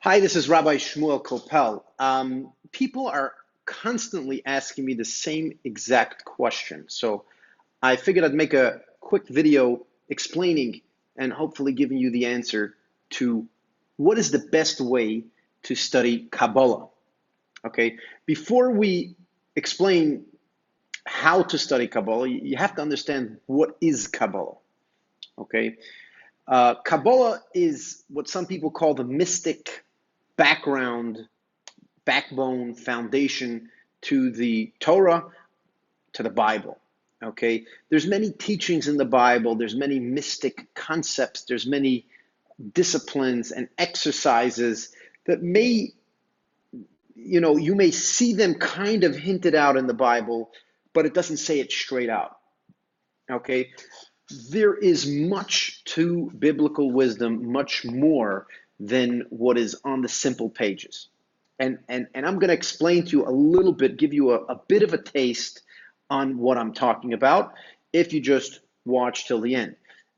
Hi, this is Rabbi Shmuel Kopel. People are constantly asking me the same exact question. So I figured I'd make a quick video explaining and hopefully giving you the answer to what is the best way to study Kabbalah. Okay, before we explain how to study Kabbalah, you have to understand what is Kabbalah. Okay, Kabbalah is what some people call the mystic background, backbone, foundation to the Torah, to the Bible. Okay, there's many teachings in the Bible. There's many mystic concepts. There's many disciplines and exercises that you may see them kind of hinted out in the Bible, but it doesn't say it straight out. Okay, there is much to biblical wisdom, much more than what is on the simple pages. And I'm going to explain to you a little bit, give you a bit of a taste on what I'm talking about if you just watch till the end.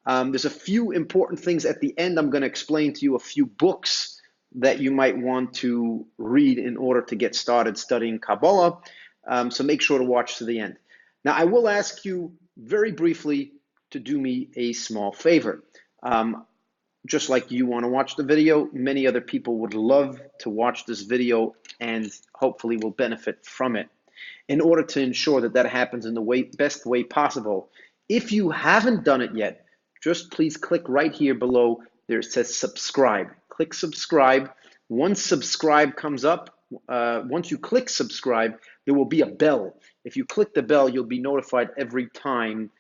There's a few important things at the end. I'm going to explain to you a few books that you might want to read in order to get started studying Kabbalah. So make sure to watch to the end. Now, I will ask you very briefly to do me a small favor. Just like you want to watch the video, many other people would love to watch this video and hopefully will benefit from it. In order to ensure that that happens in the best way possible, if you haven't done it yet, just please click right here below. There it says subscribe. Click subscribe. Once subscribe comes up, once you click subscribe, there will be a bell. If you click the bell, you'll be notified every time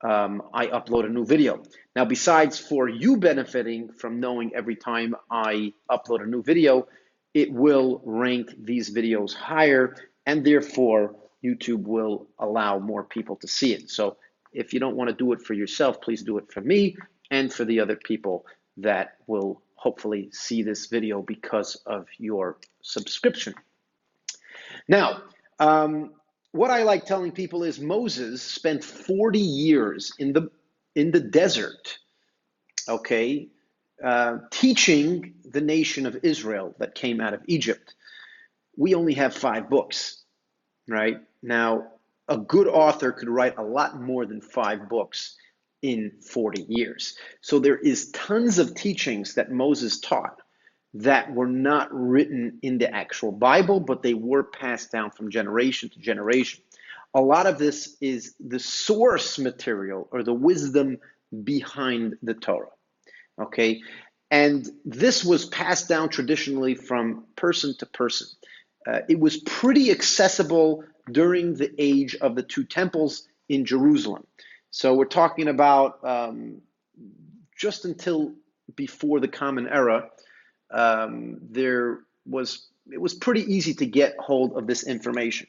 I upload a new video. Now, besides for you benefiting from knowing every time I upload a new video, it will rank these videos higher, and therefore YouTube will allow more people to see it. So if you don't want to do it for yourself, please do it for me and for the other people that will hopefully see this video because of your subscription. Now, what I like telling people is Moses spent 40 years in the desert, okay, teaching the nation of Israel that came out of Egypt. We only have 5 books, right? Now, a good author could write a lot more than 5 books in 40 years. So there is tons of teachings that Moses taught that were not written in the actual Bible, but they were passed down from generation to generation. A lot of this is the source material or the wisdom behind the Torah, okay? And this was passed down traditionally from person to person. It was pretty accessible during the age of the 2 temples in Jerusalem. So we're talking about just until before the Common Era. It was pretty easy to get hold of this information.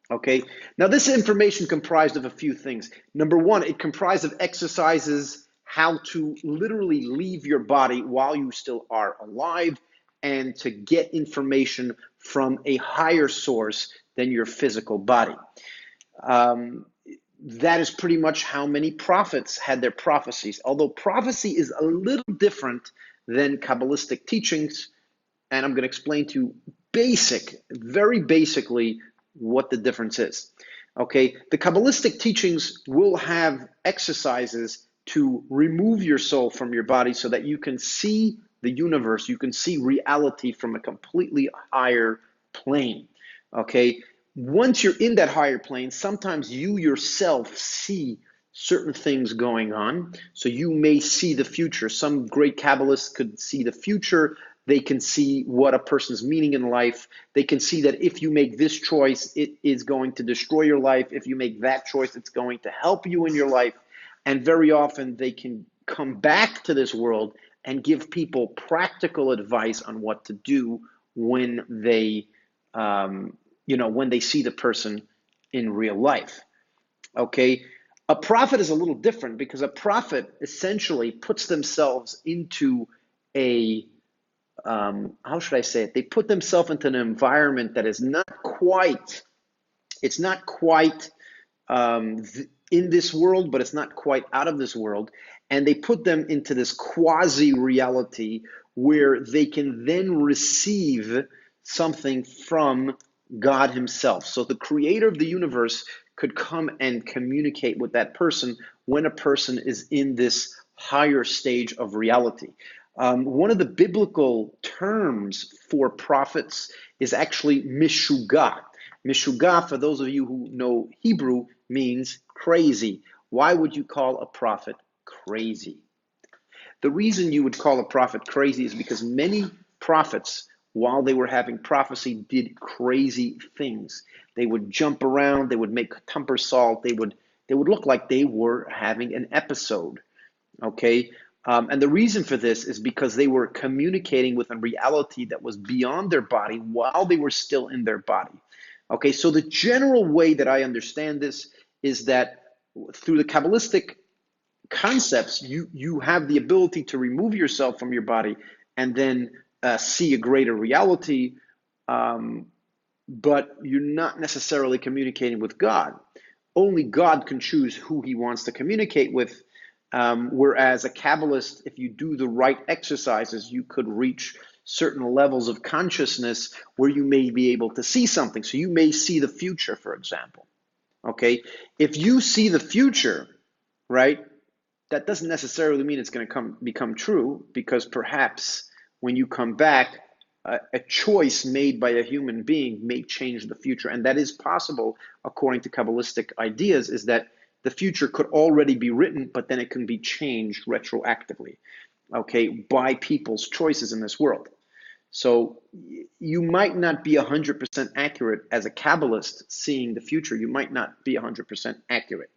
Okay, now this information comprised of a few things. Number one, it comprised of exercises, how to literally leave your body while you still are alive and to get information from a higher source than your physical body. That is pretty much how many prophets had their prophecies, although prophecy is a little different than Kabbalistic teachings, and I'm going to explain to you very basically, what the difference is. Okay, the Kabbalistic teachings will have exercises to remove your soul from your body so that you can see the universe, you can see reality from a completely higher plane. Okay, once you're in that higher plane, sometimes you yourself see certain things going on. So you may see the future. Some great Kabbalists could see the future. They can see what a person's meaning in life. They can see that if you make this choice, it is going to destroy your life. If you make that choice, it's going to help you in your life. And very often they can come back to this world and give people practical advice on what to do when they, when they see the person in real life. Okay. A prophet is a little different because a prophet essentially puts themselves into how should I say it? They put themselves into an environment that is not quite in this world, but it's not quite out of this world. and they put them into this quasi-reality where they can then receive something from God himself. So the creator of the universe could come and communicate with that person when a person is in this higher stage of reality. One of the biblical terms for prophets is actually mishugah. Mishugah, for those of you who know Hebrew, means crazy. Why would you call a prophet crazy? The reason you would call a prophet crazy is because many prophets, while they were having prophecy, did crazy things. They would jump around, they would make somersault, they would look like they were having an episode. Okay? And the reason for this is because they were communicating with a reality that was beyond their body while they were still in their body. Okay, so the general way that I understand this is that through the Kabbalistic concepts, you have the ability to remove yourself from your body and then see a greater reality, but you're not necessarily communicating with God. Only God can choose who he wants to communicate with, whereas a Kabbalist, if you do the right exercises, you could reach certain levels of consciousness where you may be able to see something. So you may see the future, for example. Okay, if you see the future, right, that doesn't necessarily mean it's going to become true, because perhaps when you come back, a choice made by a human being may change the future. And that is possible, according to Kabbalistic ideas, is that the future could already be written, but then it can be changed retroactively, okay, by people's choices in this world. So you might not be 100% accurate as a Kabbalist seeing the future. You might not be 100% accurate.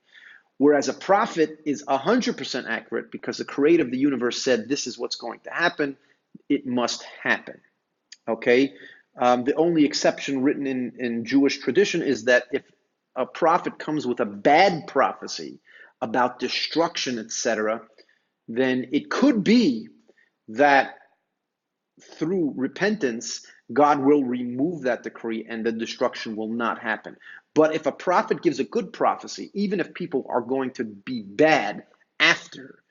Whereas a prophet is 100% accurate because the creator of the universe said, this is what's going to happen. It must happen. Okay? The only exception written in Jewish tradition is that if a prophet comes with a bad prophecy about destruction, etc., then it could be that through repentance, God will remove that decree and the destruction will not happen. But if a prophet gives a good prophecy, even if people are going to be bad after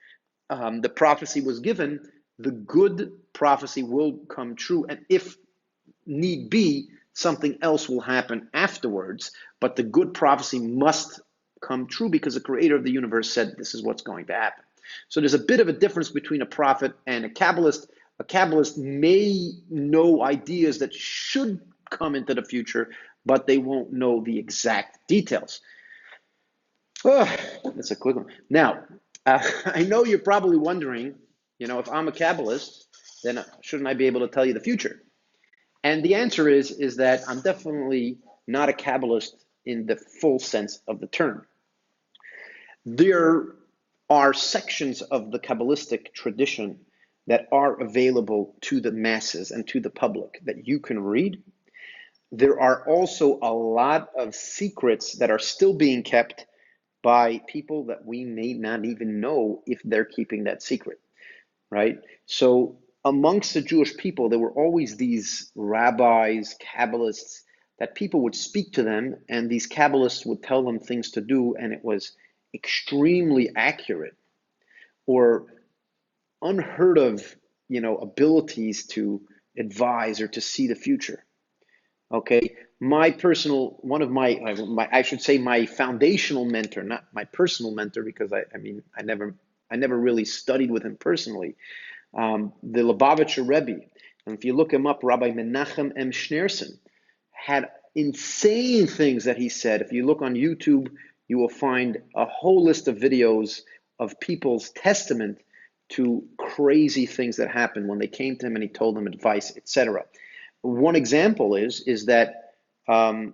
the prophecy was given, the good prophecy will come true. And if need be, something else will happen afterwards. But the good prophecy must come true because the creator of the universe said this is what's going to happen. So there's a bit of a difference between a prophet and a Kabbalist. A Kabbalist may know ideas that should come into the future, but they won't know the exact details. Oh, that's a quick one. Now, I know you're probably wondering, if I'm a Kabbalist, then shouldn't I be able to tell you the future? And the answer is that I'm definitely not a Kabbalist in the full sense of the term. There are sections of the Kabbalistic tradition that are available to the masses and to the public that you can read. There are also a lot of secrets that are still being kept by people that we may not even know if they're keeping that secret, right? So amongst the Jewish people, there were always these rabbis, Kabbalists, that people would speak to them, and these Kabbalists would tell them things to do, and it was extremely accurate or unheard of, abilities to advise or to see the future. Okay, my foundational mentor, not my personal mentor, because I never really studied with him personally. The Lubavitcher Rebbe, and if you look him up, Rabbi Menachem M. Schneerson, had insane things that he said. If you look on YouTube, you will find a whole list of videos of people's testament to crazy things that happened when they came to him and he told them advice, etc. One example is that the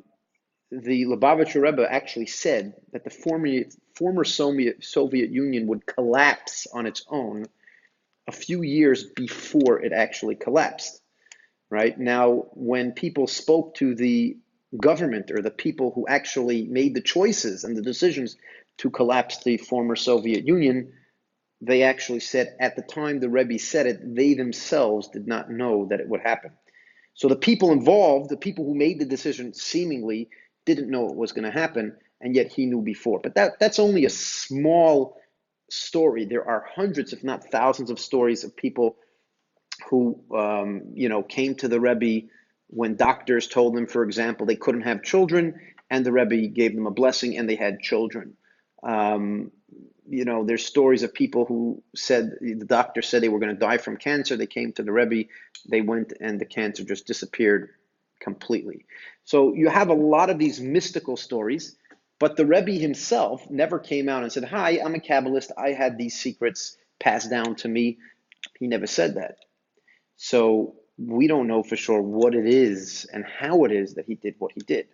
Lubavitcher Rebbe actually said that the former Soviet Union would collapse on its own a few years before it actually collapsed. Right? Now, when people spoke to the government or the people who actually made the choices and the decisions to collapse the former Soviet Union, they actually said at the time the Rebbe said it, they themselves did not know that it would happen. So the people involved, the people who made the decision seemingly didn't know it was going to happen, and yet he knew before. But that's only a small story. There are hundreds, if not thousands, of stories of people who, came to the Rebbe when doctors told them, for example, they couldn't have children, and the Rebbe gave them a blessing and they had children. There's stories of people who said, the doctor said they were going to die from cancer. They came to the Rebbe, they went, and the cancer just disappeared completely. So you have a lot of these mystical stories, but the Rebbe himself never came out and said, "Hi, I'm a Kabbalist. I had these secrets passed down to me." He never said that. So we don't know for sure what it is and how it is that he did what he did,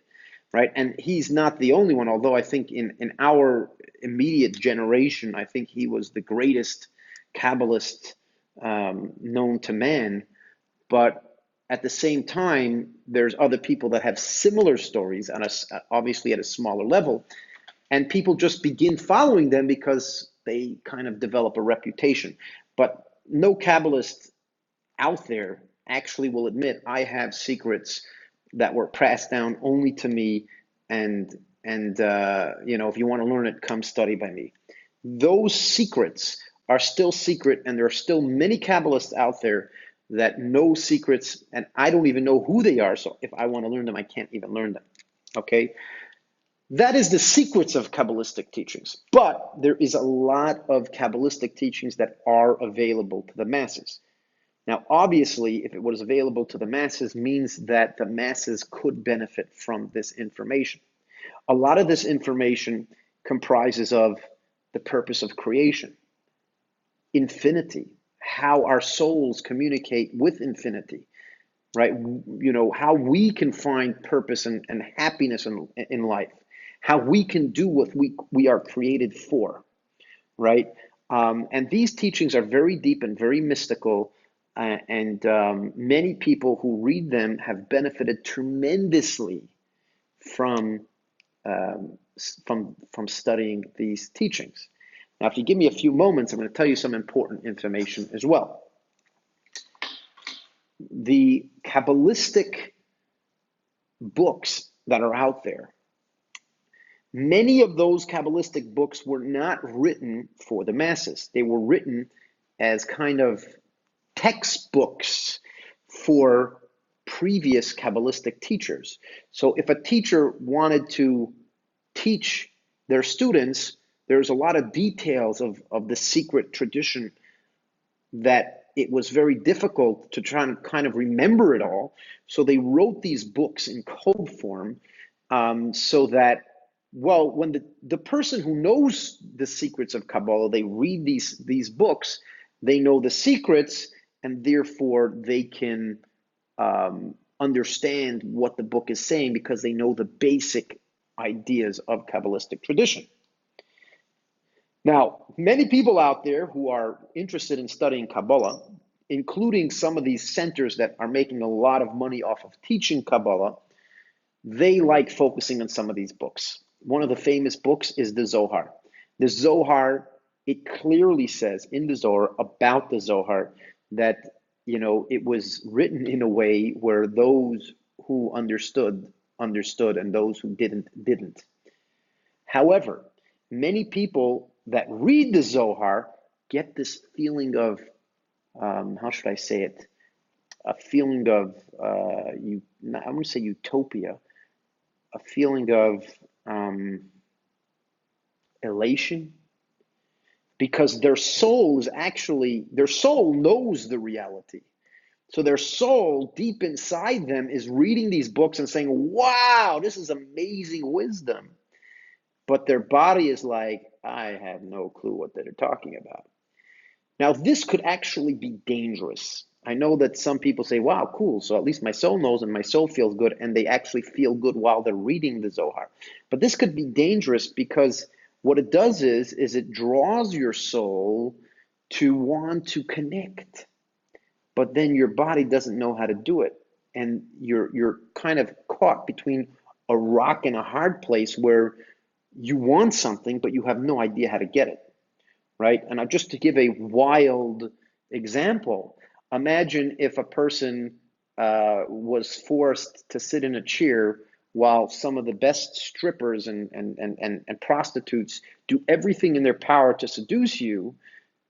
right? And he's not the only one, although I think in our immediate generation, I think he was the greatest Kabbalist known to man. But at the same time, there's other people that have similar stories, and obviously at a smaller level, and people just begin following them because they kind of develop a reputation. But no Kabbalist out there actually will admit, I have secrets that were passed down only to me, and if you want to learn it, come study by me. Those secrets are still secret, and there are still many Kabbalists out there that know secrets, and I don't even know who they are. So if I want to learn them, I can't even learn them. Okay? That is the secrets of Kabbalistic teachings. But there is a lot of Kabbalistic teachings that are available to the masses. Now, obviously, if it was available to the masses, means that the masses could benefit from this information. A lot of this information comprises of the purpose of creation, infinity, how our souls communicate with infinity, right? How we can find purpose and happiness in life, how we can do what we are created for, right? And these teachings are very deep and very mystical. And many people who read them have benefited tremendously from studying these teachings. Now, if you give me a few moments, I'm going to tell you some important information as well. The Kabbalistic books that are out there, many of those Kabbalistic books were not written for the masses. They were written as kind of textbooks for previous Kabbalistic teachers. So if a teacher wanted to teach their students, there's a lot of details of the secret tradition that it was very difficult to try and kind of remember it all. So they wrote these books in code form so that, well, when the person who knows the secrets of Kabbalah, they read these books, they know the secrets, and therefore they can understand what the book is saying because they know the basic ideas of Kabbalistic tradition. Now, many people out there who are interested in studying Kabbalah, including some of these centers that are making a lot of money off of teaching Kabbalah, they like focusing on some of these books. One of the famous books is the Zohar. The Zohar, it clearly says in the Zohar about the Zohar that, it was written in a way where those who understood, and those who didn't. However, many people that read the Zohar get this feeling of, how should I say it? A feeling of, I wouldn't say utopia, a feeling of elation, because their soul knows the reality. So their soul deep inside them is reading these books and saying, wow, this is amazing wisdom. But their body is like, I have no clue what they're talking about. Now, this could actually be dangerous. I know that some people say, wow, cool, so at least my soul knows and my soul feels good, and they actually feel good while they're reading the Zohar. But this could be dangerous because what it does is it draws your soul to want to connect, but then your body doesn't know how to do it. And you're kind of caught between a rock and a hard place where you want something, but you have no idea how to get it, right? And just to give a wild example, imagine if a person was forced to sit in a chair while some of the best strippers and prostitutes do everything in their power to seduce you,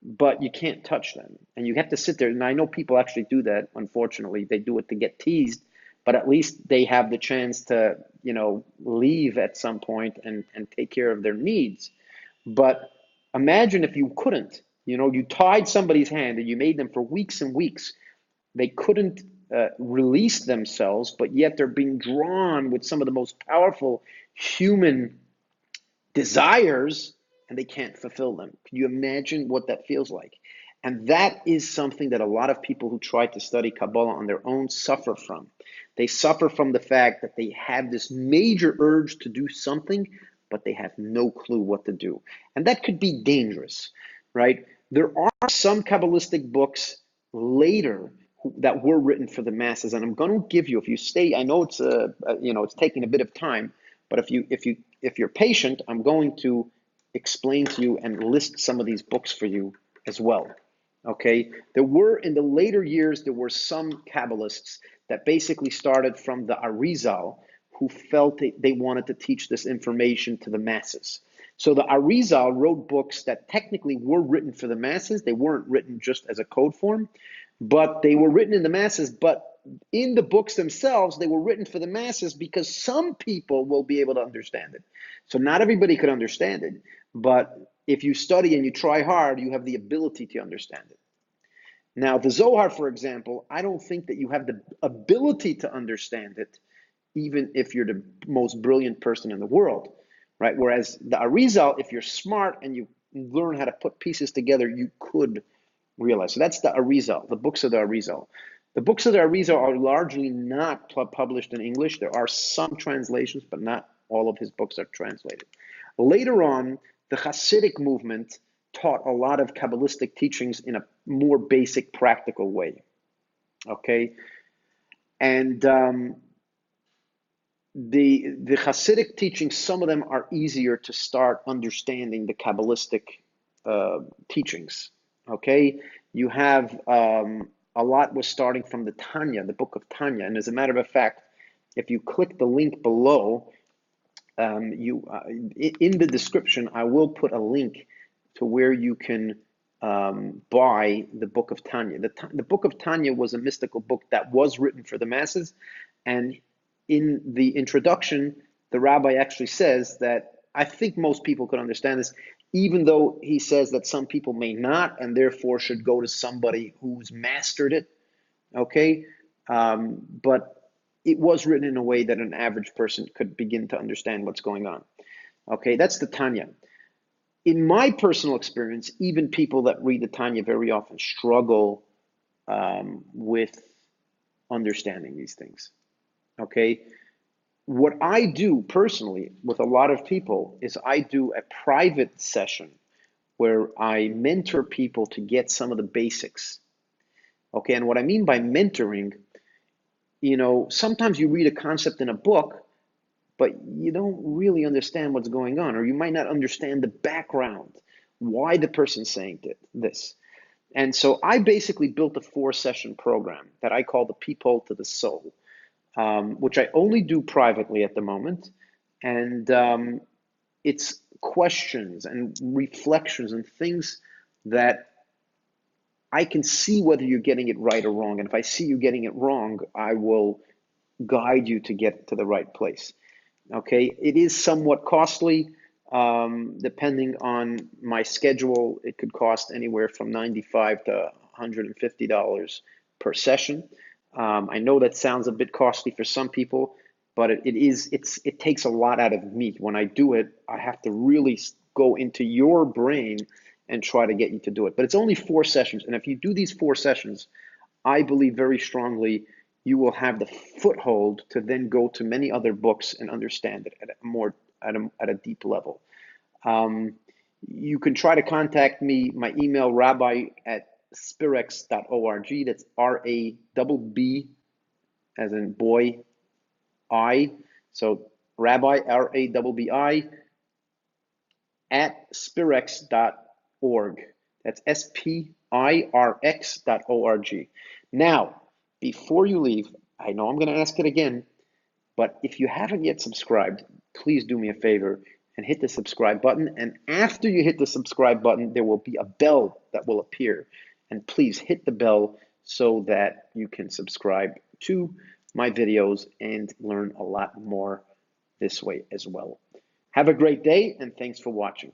but you can't touch them. And you have to sit there. And I know people actually do that, unfortunately. They do it to get teased, but at least they have the chance to, leave at some point and take care of their needs. But imagine if you couldn't. You tied somebody's hand and you made them for weeks and weeks. They couldn't release themselves, but yet they're being drawn with some of the most powerful human desires, and they can't fulfill them. Can you imagine what that feels like? And that is something that a lot of people who try to study Kabbalah on their own suffer from. They suffer from the fact that they have this major urge to do something, but they have no clue what to do. And that could be dangerous, right? There are some Kabbalistic books later that were written for the masses, and I'm going to give you, if you stay, I know it's taking a bit of time, but if you're patient, I'm going to explain to you and list some of these books for you as well. Okay, in the later years, there were some Kabbalists that basically started from the Arizal, who felt they wanted to teach this information to the masses. So the Arizal wrote books that technically were written for the masses. They weren't written just as a code form, but they were written in the masses. But in the books themselves, they were written for the masses because some people will be able to understand it. So not everybody could understand it, but if you study and you try hard, you have the ability to understand it. Now, the Zohar, for example, I don't think that you have the ability to understand it, even if you're the most brilliant person in the world, right? Whereas the Arizal, if you're smart and you learn how to put pieces together, you could realize. So that's the Arizal, the books of the Arizal. The books of the Arizal are largely not published in English. There are some translations, but not all of his books are translated. Later on, the Hasidic movement taught a lot of Kabbalistic teachings in a more basic, practical way. Okay? And the Hasidic teachings, some of them are easier to start understanding the Kabbalistic teachings. Okay? You have a lot was starting from the Tanya, the Book of Tonya. And as a matter of fact, if you click the link below, in the description, I will put a link to where you can buy the Book of Tonya. The Book of Tonya was a mystical book that was written for the masses, and in the introduction, the rabbi actually says that I think most people could understand this, even though he says that some people may not, and therefore should go to somebody who's mastered it. Okay, but it was written in a way that an average person could begin to understand what's going on. Okay, that's the Tanya. In my personal experience, even people that read the Tanya very often struggle with understanding these things. Okay, what I do personally with a lot of people is I do a private session where I mentor people to get some of the basics. Okay, and what I mean by mentoring, sometimes you read a concept in a book, but you don't really understand what's going on, or you might not understand the background, why the person's saying this. And so I basically built a 4-session program that I call the Peephole to the Soul, which I only do privately at the moment. And it's questions and reflections and things that I can see whether you're getting it right or wrong. And if I see you getting it wrong, I will guide you to get to the right place. Okay, it is somewhat costly, depending on my schedule. It could cost anywhere from $95 to $150 per session. I know that sounds a bit costly for some people, but it takes a lot out of me. When I do it, I have to really go into your brain and try to get you to do it. But it's only 4 sessions, and if you do these 4 sessions, I believe very strongly you will have the foothold to then go to many other books and understand it at a deep level. You can try to contact me. My email, rabbi@spirex.org. That's RABB as in boy, I. So rabbi, RABBI @spirex.org. That's SPIRX.org. Now, before you leave, I know I'm going to ask it again. But if you haven't yet subscribed, please do me a favor and hit the subscribe button. And after you hit the subscribe button, there will be a bell that will appear. And please hit the bell so that you can subscribe to my videos and learn a lot more this way as well. Have a great day, and thanks for watching.